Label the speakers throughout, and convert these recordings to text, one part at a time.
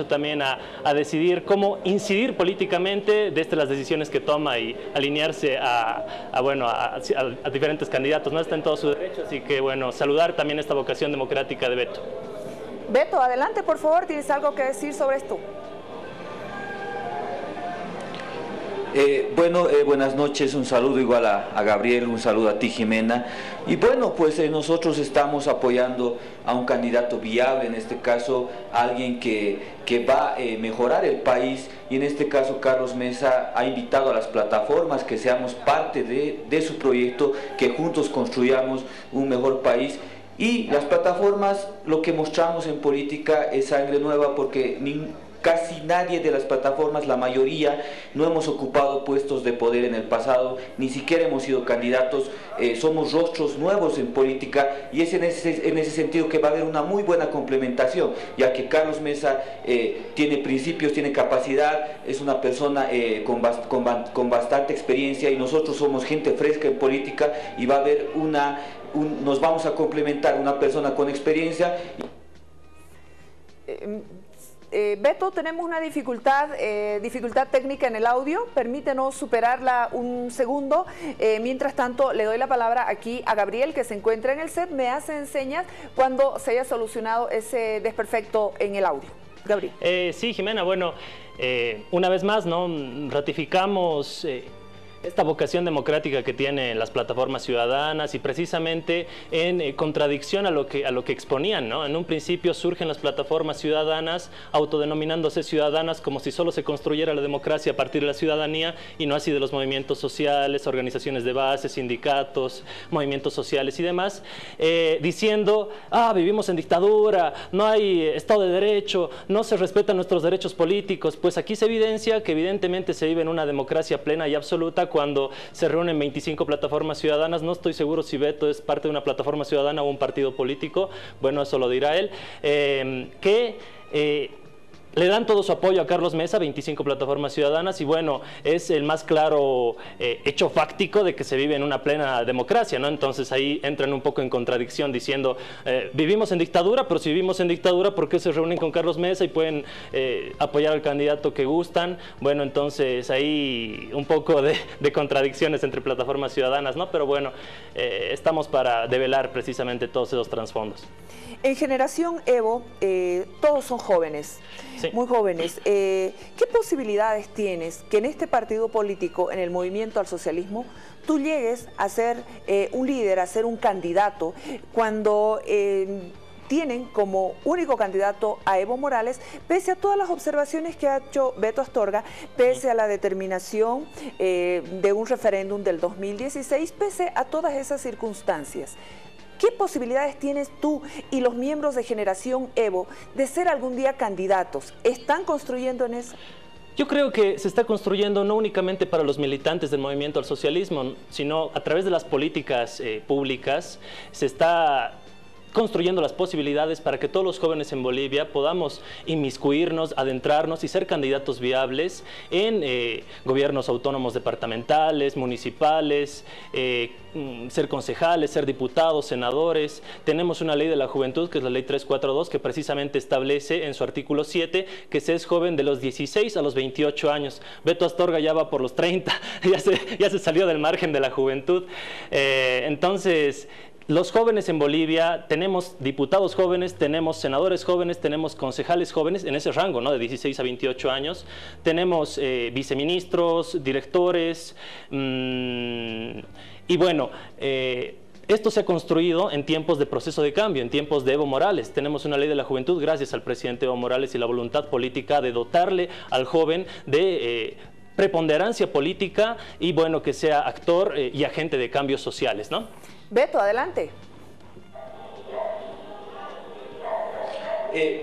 Speaker 1: también a decidir cómo incidir políticamente desde las decisiones que toma y alinearse a diferentes candidatos. No está en todo su derecho, así que bueno, saludar también esta vocación democrática de Beto.
Speaker 2: Beto, adelante por favor, ¿tienes algo que decir sobre esto?
Speaker 3: Buenas noches, un saludo igual a Gabriel, un saludo a ti, Jimena. Y bueno, pues nosotros estamos apoyando a un candidato viable, en este caso alguien que va a mejorar el país, y en este caso Carlos Mesa ha invitado a las plataformas que seamos parte de su proyecto, que juntos construyamos un mejor país. Y las plataformas, lo que mostramos en política es sangre nueva, porque casi nadie de las plataformas, la mayoría, no hemos ocupado puestos de poder en el pasado, ni siquiera hemos sido candidatos, somos rostros nuevos en política, y es en ese sentido que va a haber una muy buena complementación, ya que Carlos Mesa tiene principios, tiene capacidad, es una persona con bastante experiencia, y nosotros somos gente fresca en política, y va a haber nos vamos a complementar, una persona con experiencia.
Speaker 2: Beto, tenemos una dificultad técnica en el audio, permítenos superarla un segundo. Mientras tanto, le doy la palabra aquí a Gabriel, que se encuentra en el set. Me hace señas cuando se haya solucionado ese desperfecto en el audio. Gabriel.
Speaker 1: Sí, Jimena, bueno, una vez más, ¿no? Ratificamos esta vocación democrática que tienen las plataformas ciudadanas, y precisamente en contradicción a lo que exponían, ¿no? En un principio surgen las plataformas ciudadanas autodenominándose ciudadanas, como si solo se construyera la democracia a partir de la ciudadanía y no así de los movimientos sociales, organizaciones de base, sindicatos, movimientos sociales y demás, diciendo, vivimos en dictadura, no hay Estado de Derecho, no se respetan nuestros derechos políticos. Pues aquí se evidencia que evidentemente se vive en una democracia plena y absoluta cuando se reúnen 25 plataformas ciudadanas. No estoy seguro si Beto es parte de una plataforma ciudadana o un partido político, bueno, eso lo dirá él, le dan todo su apoyo a Carlos Mesa, 25 plataformas ciudadanas, y bueno, es el más claro hecho fáctico de que se vive en una plena democracia, ¿no? Entonces ahí entran un poco en contradicción diciendo, vivimos en dictadura, pero si vivimos en dictadura, ¿por qué se reúnen con Carlos Mesa y pueden apoyar al candidato que gustan? Bueno, entonces ahí un poco de contradicciones entre plataformas ciudadanas, ¿no? Pero bueno, estamos para develar precisamente todos esos trasfondos.
Speaker 2: En Generación Evo, todos son jóvenes, sí, muy jóvenes. ¿Qué posibilidades tienes que en este partido político, en el movimiento al socialismo, tú llegues a ser un líder, a ser un candidato, cuando tienen como único candidato a Evo Morales, pese a todas las observaciones que ha hecho Beto Astorga, pese a la determinación de un referéndum del 2016, pese a todas esas circunstancias? ¿Qué posibilidades tienes tú y los miembros de Generación Evo de ser algún día candidatos? ¿Están construyendo en eso?
Speaker 1: Yo creo que se está construyendo no únicamente para los militantes del movimiento al socialismo, sino a través de las políticas públicas se está construyendo las posibilidades para que todos los jóvenes en Bolivia podamos inmiscuirnos, adentrarnos y ser candidatos viables en gobiernos autónomos departamentales, municipales, ser concejales, ser diputados, senadores. Tenemos una ley de la juventud, que es la ley 342, que precisamente establece en su artículo 7 que se es joven de los 16 a los 28 años. Beto Astorga ya va por los 30, ya se salió del margen de la juventud. Entonces, los jóvenes en Bolivia, tenemos diputados jóvenes, tenemos senadores jóvenes, tenemos concejales jóvenes en ese rango, ¿no? De 16 a 28 años. Tenemos viceministros, directores, y bueno, esto se ha construido en tiempos de proceso de cambio, en tiempos de Evo Morales. Tenemos una ley de la juventud gracias al presidente Evo Morales y la voluntad política de dotarle al joven de preponderancia política y bueno, que sea actor y agente de cambios sociales, ¿no?
Speaker 2: Beto, adelante.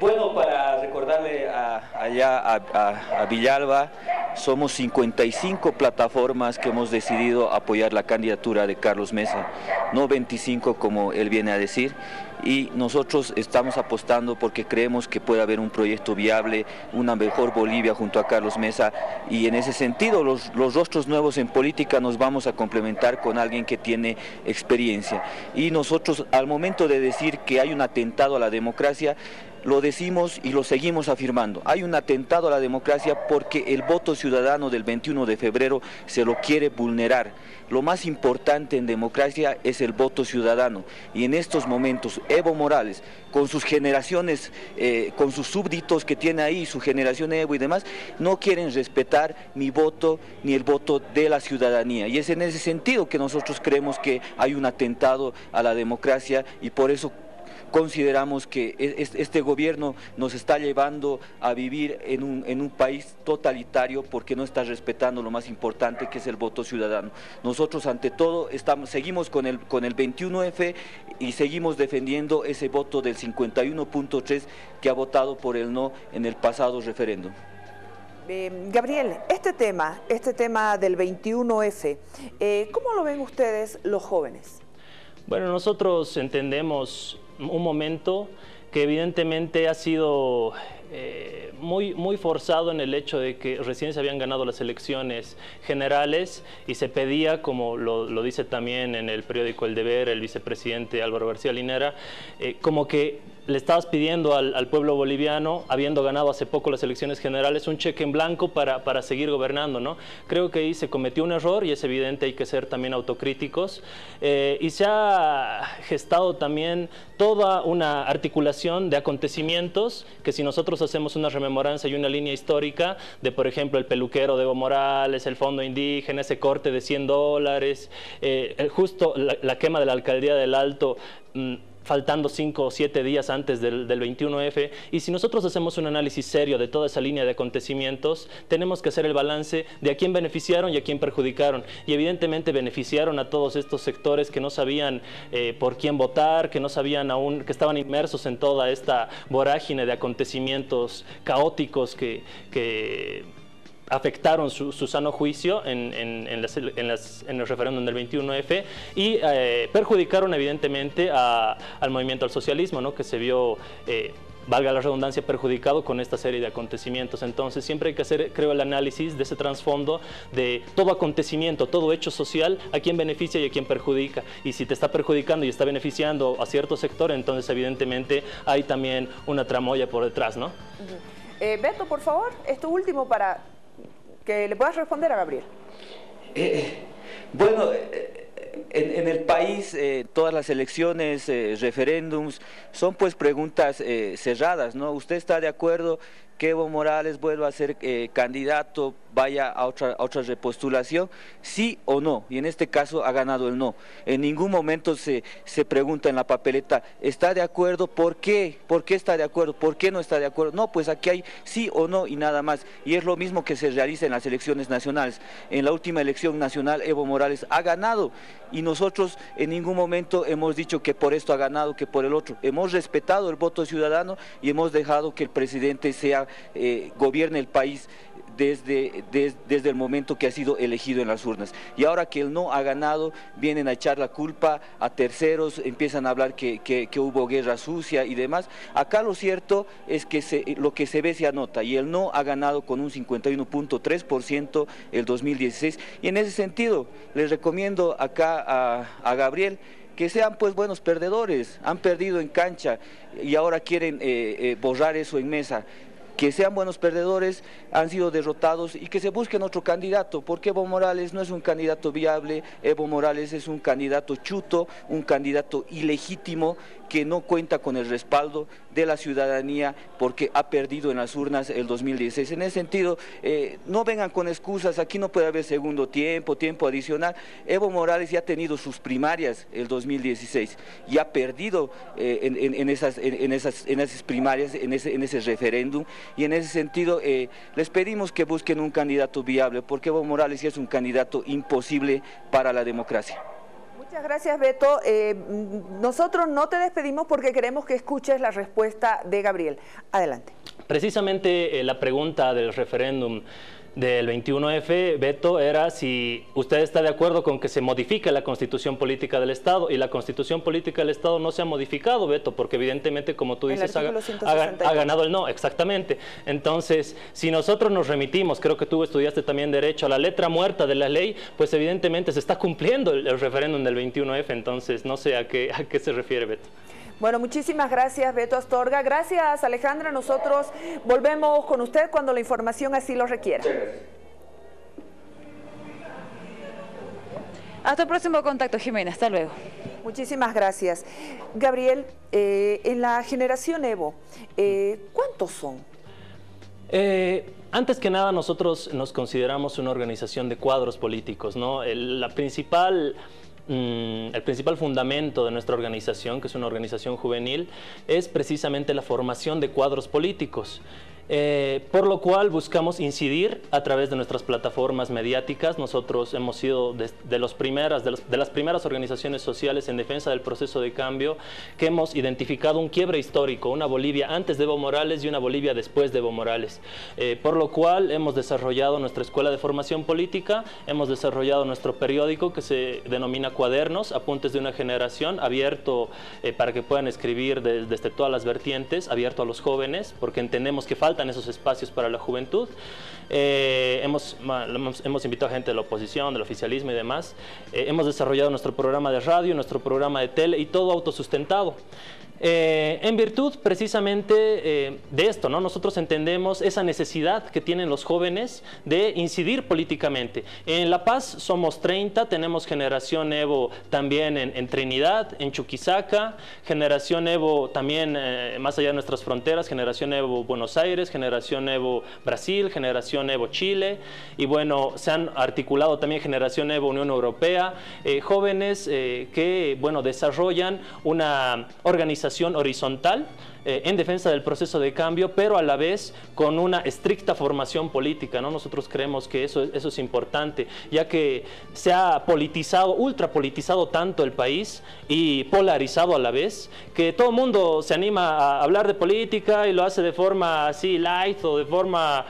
Speaker 3: Bueno, para recordarle a Villalba, somos 55 plataformas que hemos decidido apoyar la candidatura de Carlos Mesa, no 25 como él viene a decir, y nosotros estamos apostando porque creemos que puede haber un proyecto viable, una mejor Bolivia junto a Carlos Mesa, y en ese sentido los rostros nuevos en política nos vamos a complementar con alguien que tiene experiencia. Y nosotros, al momento de decir que hay un atentado a la democracia, lo decimos y lo seguimos afirmando. Hay un atentado a la democracia porque el voto ciudadano del 21 de febrero se lo quiere vulnerar. Lo más importante en democracia es el voto ciudadano y en estos momentos Evo Morales, con sus generaciones, con sus súbditos que tiene ahí, su generación Evo y demás, no quieren respetar mi voto ni el voto de la ciudadanía. Y es en ese sentido que nosotros creemos que hay un atentado a la democracia y por eso consideramos que este gobierno nos está llevando a vivir en un país totalitario porque no está respetando lo más importante que es el voto ciudadano. Nosotros ante todo seguimos con el 21F y seguimos defendiendo ese voto del 51.3 que ha votado por el no en el pasado referéndum.
Speaker 2: Gabriel, este tema del 21F, ¿cómo lo ven ustedes los jóvenes?
Speaker 1: Bueno, nosotros entendemos un momento que evidentemente ha sido muy forzado en el hecho de que recién se habían ganado las elecciones generales y se pedía, como lo dice también en el periódico El Deber el vicepresidente Álvaro García Linera, como que le estabas pidiendo al pueblo boliviano, habiendo ganado hace poco las elecciones generales, un cheque en blanco para seguir gobernando, ¿no? Creo que ahí se cometió un error y es evidente, hay que ser también autocríticos. Y se ha gestado también toda una articulación de acontecimientos que si nosotros hacemos una rememoranza y una línea histórica de, por ejemplo, el peluquero de Evo Morales, el fondo indígena, ese corte de $100, justo la quema de la alcaldía del Alto, faltando 5 o 7 días antes del 21F, y si nosotros hacemos un análisis serio de toda esa línea de acontecimientos, tenemos que hacer el balance de a quién beneficiaron y a quién perjudicaron, y evidentemente beneficiaron a todos estos sectores que no sabían por quién votar, que no sabían aún, que estaban inmersos en toda esta vorágine de acontecimientos caóticos que afectaron su sano juicio en el referéndum del 21F y perjudicaron evidentemente al movimiento al socialismo, ¿no? Que se vio, valga la redundancia, perjudicado con esta serie de acontecimientos. Entonces siempre hay que hacer, creo, el análisis de ese trasfondo de todo acontecimiento, todo hecho social, a quién beneficia y a quién perjudica. Y si te está perjudicando y está beneficiando a cierto sector, entonces evidentemente hay también una tramoya por detrás, ¿no?
Speaker 2: Beto, por favor, esto último para que le puedas responder a Gabriel.
Speaker 3: Bueno, en el país todas las elecciones, referéndums, son pues preguntas cerradas, ¿no? ¿Usted está de acuerdo que Evo Morales vuelva a ser candidato, vaya a otra repostulación, sí o no? Y en este caso ha ganado el no. En ningún momento se pregunta en la papeleta, ¿está de acuerdo? ¿Por qué? ¿Por qué está de acuerdo? ¿Por qué no está de acuerdo? No, pues aquí hay sí o no y nada más. Y es lo mismo que se realiza en las elecciones nacionales. En la última elección nacional Evo Morales ha ganado y nosotros en ningún momento hemos dicho que por esto ha ganado, que por el otro. Hemos respetado el voto ciudadano y hemos dejado que el presidente gobierne el país desde el momento que ha sido elegido en las urnas. Y ahora que el no ha ganado, vienen a echar la culpa a terceros, empiezan a hablar que hubo guerra sucia y demás. Acá lo cierto es que lo que se ve se anota, y el no ha ganado con un 51.3% el 2016. Y en ese sentido, les recomiendo acá a Gabriel que sean pues buenos perdedores. Han perdido en cancha y ahora quieren borrar eso en mesa. Que sean buenos perdedores, han sido derrotados y que se busquen otro candidato, porque Evo Morales no es un candidato viable. Evo Morales es un candidato chuto, un candidato ilegítimo que no cuenta con el respaldo de la ciudadanía porque ha perdido en las urnas el 2016. En ese sentido, no vengan con excusas, aquí no puede haber segundo tiempo, tiempo adicional. Evo Morales ya ha tenido sus primarias el 2016 y ha perdido en esas primarias, en ese referéndum, y en ese sentido les pedimos que busquen un candidato viable, porque Evo Morales ya es un candidato imposible para la democracia.
Speaker 2: Muchas gracias, Beto. Nosotros no te despedimos porque queremos que escuches la respuesta de Gabriel. Adelante.
Speaker 1: Precisamente la pregunta del referéndum del 21F, Beto, era si usted está de acuerdo con que se modifique la Constitución Política del Estado, y la Constitución Política del Estado no se ha modificado, Beto, porque evidentemente, como tú dices, ha ganado el no, exactamente. Entonces, si nosotros nos remitimos, creo que tú estudiaste también Derecho, a la letra muerta de la ley, pues evidentemente se está cumpliendo el referéndum del 21F, entonces no sé a qué se refiere, Beto.
Speaker 2: Bueno, muchísimas gracias, Beto Astorga. Gracias, Alejandra. Nosotros volvemos con usted cuando la información así lo requiera.
Speaker 4: Hasta el próximo contacto, Jimena. Hasta luego.
Speaker 2: Muchísimas gracias. Gabriel, en la generación Evo, ¿cuántos son?
Speaker 1: Antes que nada, nosotros nos consideramos una organización de cuadros políticos, ¿no? El principal fundamento de nuestra organización, que es una organización juvenil, es precisamente la formación de cuadros políticos. Por lo cual buscamos incidir a través de nuestras plataformas mediáticas. Nosotros hemos sido de las primeras organizaciones sociales en defensa del proceso de cambio que hemos identificado un quiebre histórico, una Bolivia antes de Evo Morales y una Bolivia después de Evo Morales. Por lo cual hemos desarrollado nuestra escuela de formación política, hemos desarrollado nuestro periódico que se denomina Cuadernos, Apuntes de una Generación, abierto para que puedan escribir desde todas las vertientes, abierto a los jóvenes, porque entendemos que faltan esos espacios para la juventud. Hemos invitado a gente de la oposición, del oficialismo y demás. Hemos desarrollado nuestro programa de radio, nuestro programa de tele y todo autosustentado. En virtud precisamente de esto, ¿no? Nosotros entendemos esa necesidad que tienen los jóvenes de incidir políticamente. En La Paz somos 30, tenemos Generación Evo también en Trinidad, en Chuquisaca, Generación Evo también más allá de nuestras fronteras, Generación Evo Buenos Aires, Generación Evo Brasil, Generación Evo Chile, y bueno, se han articulado también Generación Evo Unión Europea, jóvenes que, bueno, desarrollan una organización horizontal en defensa del proceso de cambio, pero a la vez con una estricta formación política, ¿no? Nosotros creemos que eso es importante, ya que se ha politizado, ultrapolitizado tanto el país y polarizado a la vez, que todo el mundo se anima a hablar de política y lo hace de forma así light o de forma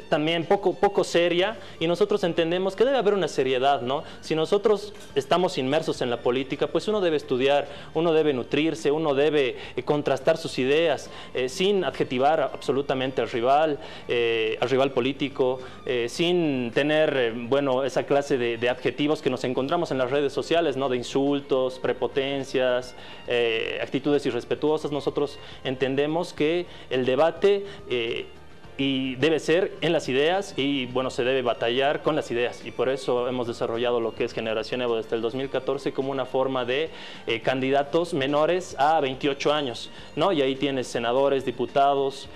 Speaker 1: también poco seria, y nosotros entendemos que debe haber una seriedad, ¿no? Si nosotros estamos inmersos en la política, pues uno debe estudiar, uno debe nutrirse, uno debe contrastar sus ideas sin adjetivar absolutamente al rival político, sin tener bueno, esa clase de adjetivos que nos encontramos en las redes sociales, ¿no? De insultos, prepotencias, actitudes irrespetuosas. Nosotros entendemos que el debate y debe ser en las ideas y bueno, se debe batallar con las ideas, y por eso hemos desarrollado lo que es Generación Evo desde el 2014 como una forma de candidatos menores a 28 años, ¿no? Y ahí tienes senadores, diputados,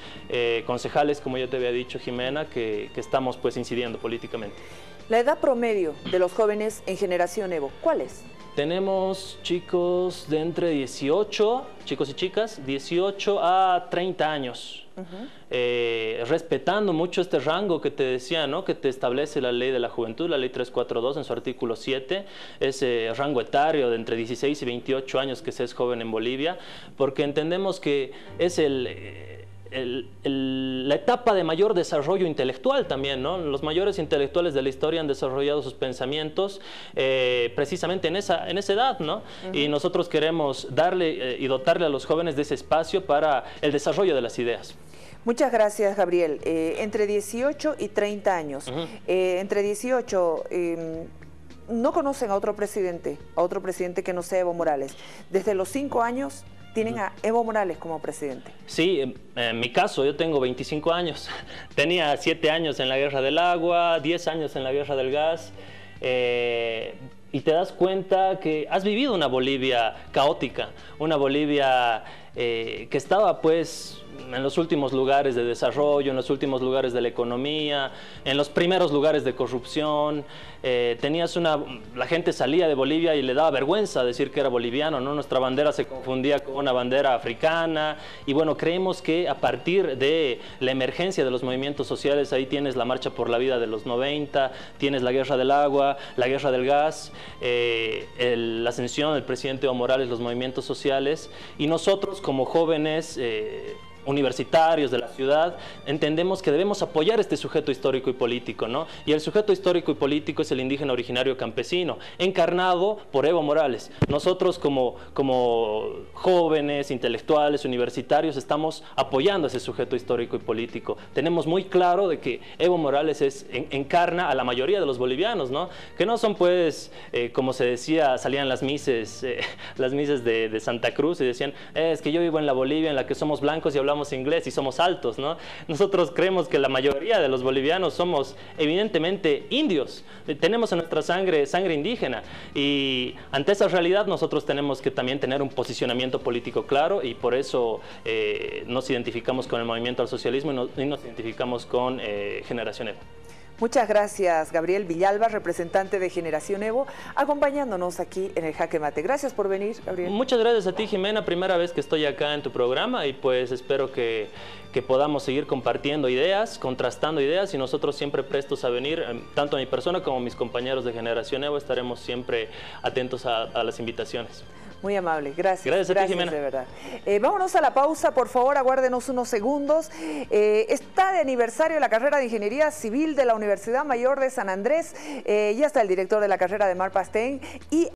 Speaker 1: concejales, como yo te había dicho, Jimena, que estamos pues incidiendo políticamente.
Speaker 2: La edad promedio de los jóvenes en Generación Evo, ¿cuál es?
Speaker 1: Tenemos chicos de entre 18, chicos y chicas, 18 a 30 años. Respetando mucho este rango que te decía, ¿no? Que te establece la Ley de la Juventud, la Ley 342 en su artículo 7, ese rango etario de entre 16 y 28 años que se es joven en Bolivia, porque entendemos que es la etapa de mayor desarrollo intelectual también, ¿no? Los mayores intelectuales de la historia han desarrollado sus pensamientos precisamente en esa edad, ¿no? Y nosotros queremos darle y dotarle a los jóvenes de ese espacio para el desarrollo de las ideas.
Speaker 2: Muchas gracias, Gabriel. Entre 18 y 30 años. Entre 18... no conocen a otro presidente que no sea Evo Morales. Desde los 5 años tienen a Evo Morales como presidente.
Speaker 1: Sí, en mi caso, yo tengo 25 años. Tenía 7 años en la Guerra del Agua, 10 años en la Guerra del Gas. Y te das cuenta que has vivido una Bolivia caótica, una Bolivia que estaba pues en los últimos lugares de desarrollo, en los últimos lugares de la economía, en los primeros lugares de corrupción. La gente salía de Bolivia y le daba vergüenza decir que era boliviano, ¿no? Nuestra bandera se confundía con una bandera africana, y bueno, creemos que a partir de la emergencia de los movimientos sociales, ahí tienes la Marcha por la Vida de los 90, tienes la Guerra del Agua, la Guerra del Gas, la ascensión del presidente Evo Morales, los movimientos sociales, y nosotros como jóvenes universitarios de la ciudad, entendemos que debemos apoyar este sujeto histórico y político, ¿no? Y el sujeto histórico y político es el indígena originario campesino, encarnado por Evo Morales. Nosotros como jóvenes, intelectuales, universitarios, estamos apoyando a ese sujeto histórico y político. Tenemos muy claro de que Evo Morales encarna a la mayoría de los bolivianos, ¿no? Que no son, pues, como se decía, salían las mises de Santa Cruz y decían, es que yo vivo en la Bolivia en la que somos blancos y hablamos inglés y somos altos, ¿no? Nosotros creemos que la mayoría de los bolivianos somos evidentemente indios, tenemos en nuestra sangre indígena, y ante esa realidad nosotros tenemos que también tener un posicionamiento político claro, y por eso nos identificamos con el movimiento al socialismo y nos identificamos con Generación Evo.
Speaker 2: Muchas gracias, Gabriel Villalba, representante de Generación Evo, acompañándonos aquí en el Jaque Mate. Gracias por venir, Gabriel.
Speaker 1: Muchas gracias a ti, Jimena. Primera vez que estoy acá en tu programa y pues espero que podamos seguir compartiendo ideas, contrastando ideas, y nosotros siempre prestos a venir, tanto a mi persona como a mis compañeros de Generación Evo, estaremos siempre atentos a las invitaciones.
Speaker 2: Muy amable, gracias.
Speaker 1: Gracias a ti, Jimena.
Speaker 2: De verdad. Vámonos a la pausa, por favor, aguárdenos unos segundos. Está de aniversario la carrera de Ingeniería Civil de la Universidad Mayor de San Andrés. Ya está el director de la carrera de Mar Pastén y